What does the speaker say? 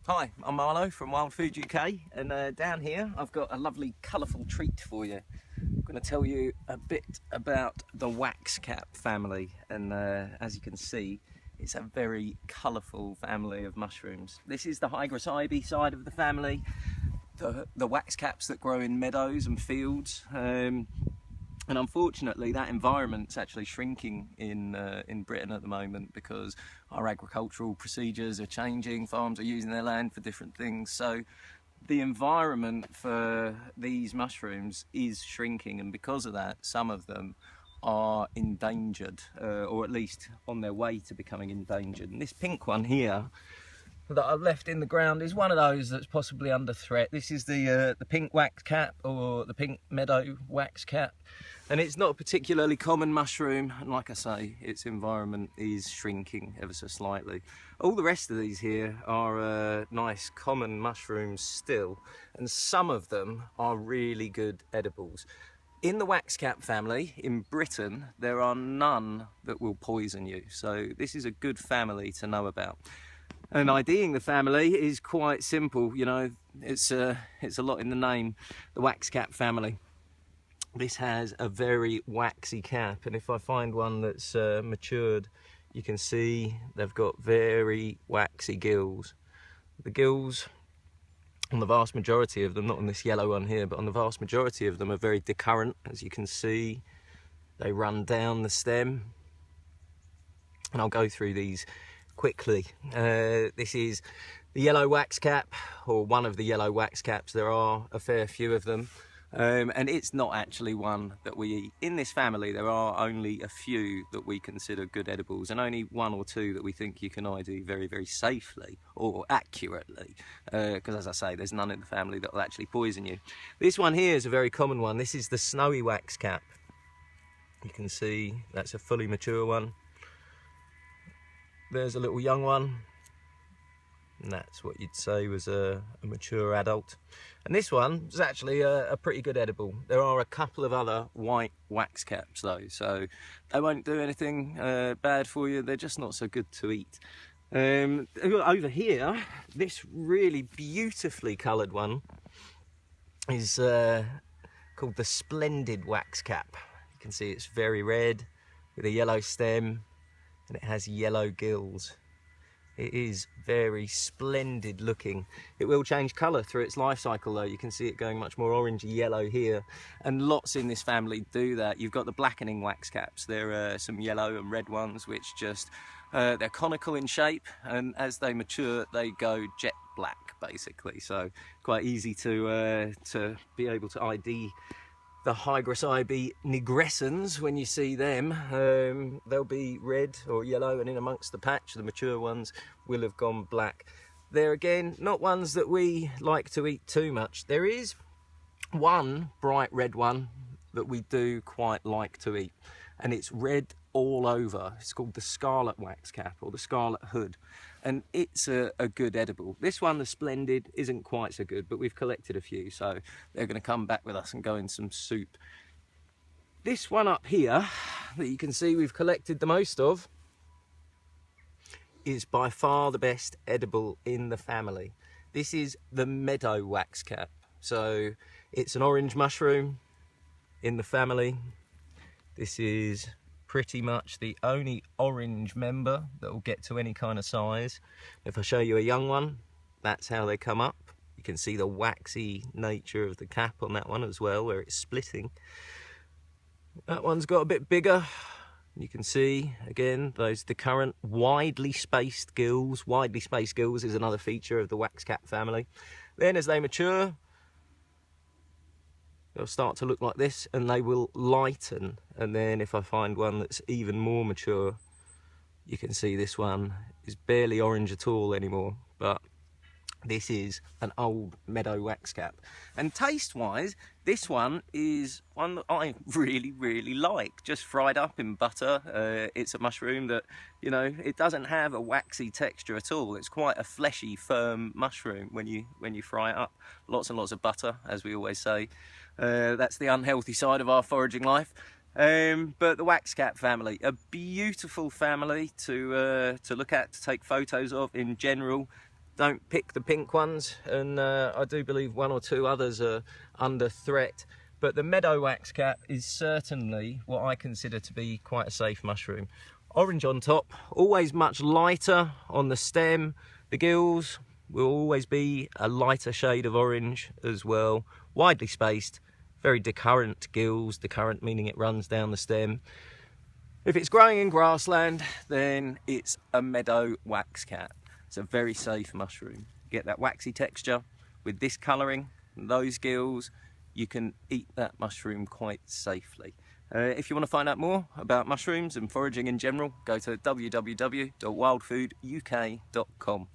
Hi, I'm Marlo from Wild Food UK, and down here I've got a lovely colourful treat for you. I'm going to tell you a bit about the wax cap family, and as you can see, it's a very colourful family of mushrooms. This is the Hygrocybes side of the family, the wax caps that grow in meadows and fields. And unfortunately, that environment's actually shrinking in Britain at the moment because our agricultural procedures are changing. Farms are using their land for different things. So the environment for these mushrooms is shrinking, and because of that, some of them are endangered, or at least on their way to becoming endangered. And this pink one here that I've left in the ground is one of those that's possibly under threat. This is the pink wax cap, or the pink meadow wax cap, and it's not a particularly common mushroom, and like I say, its environment is shrinking ever so slightly. All the rest of these here are nice common mushrooms still, and some of them are really good edibles. In the wax cap family in Britain, there are none that will poison you, so this is a good family to know about. And IDing the family is quite simple, you know, it's a lot in the name, the wax cap family. This has a very waxy cap, and if I find one that's matured, you can see they've got very waxy gills. The gills, on the vast majority of them, not on this yellow one here, but on the vast majority of them are very decurrent, as you can see. They run down the stem, and I'll go through these quickly. This is the yellow wax cap, or one of the yellow wax caps. There are a fair few of them, and it's not actually one that we eat. In this family there are only a few that we consider good edibles, and only one or two that we think you can ID very, very safely or accurately, because as I say, there's none in the family that will actually poison you. This one here is a very common one. This is the snowy wax cap. You can see that's a fully mature one. There's a little young one, and that's what you'd say was a mature adult. And this one is actually a pretty good edible. There are a couple of other white wax caps though, so they won't do anything bad for you. They're just not so good to eat. Over here, this really beautifully coloured one is called the Splendid Wax Cap. You can see it's very red with a yellow stem, and it has yellow gills. It is very splendid looking. It will change colour through its life cycle though. You can see it going much more orangey yellow here, and lots in this family do that. You've got the Blackening Wax Caps. There are some yellow and red ones which just, they're conical in shape, and as they mature they go jet black basically. So quite easy to be able to ID the Hygrocybes nigrescens. When you see them, they'll be red or yellow, and in amongst the patch, the mature ones will have gone black. They're again not ones that we like to eat too much. There is one bright red one that we do quite like to eat, and it's red all over. It's called the Scarlet Wax Cap, or the Scarlet Hood, and it's a good edible. This one, the Splendid, isn't quite so good, but we've collected a few, so they're going to come back with us and go in some soup. This one up here that you can see we've collected the most of is by far the best edible in the family. This is the Meadow Wax Cap. So it's an orange mushroom in the family. This is pretty much the only orange member that will get to any kind of size. If I show you a young one, that's how they come up. You can see the waxy nature of the cap on that one as well, where it's splitting. That one's got a bit bigger. You can see again those decurrent widely spaced gills. Widely spaced gills is another feature of the wax cap family. Then as they mature, they'll start to look like this, and they will lighten. And then if I find one that's even more mature, you can see this one is barely orange at all anymore. But this is an old Meadow Wax Cap. And taste wise, this one is one that I really, really like. Just fried up in butter. It's a mushroom that, you know, it doesn't have a waxy texture at all. It's quite a fleshy, firm mushroom when you fry it up. Lots and lots of butter, as we always say. That's the unhealthy side of our foraging life. But the Wax Cap family, a beautiful family to look at, to take photos of in general. don't pick the pink ones, and I do believe one or two others are under threat. But the Meadow Wax Cap is certainly what I consider to be quite a safe mushroom. Orange on top, always much lighter on the stem. The gills will always be a lighter shade of orange as well. Widely spaced, very decurrent gills, decurrent meaning it runs down the stem. If it's growing in grassland, then it's a Meadow Wax Cap. It's a very safe mushroom. Get that waxy texture with this colouring, those gills, you can eat that mushroom quite safely. If you want to find out more about mushrooms and foraging in general, go to www.wildfooduk.com.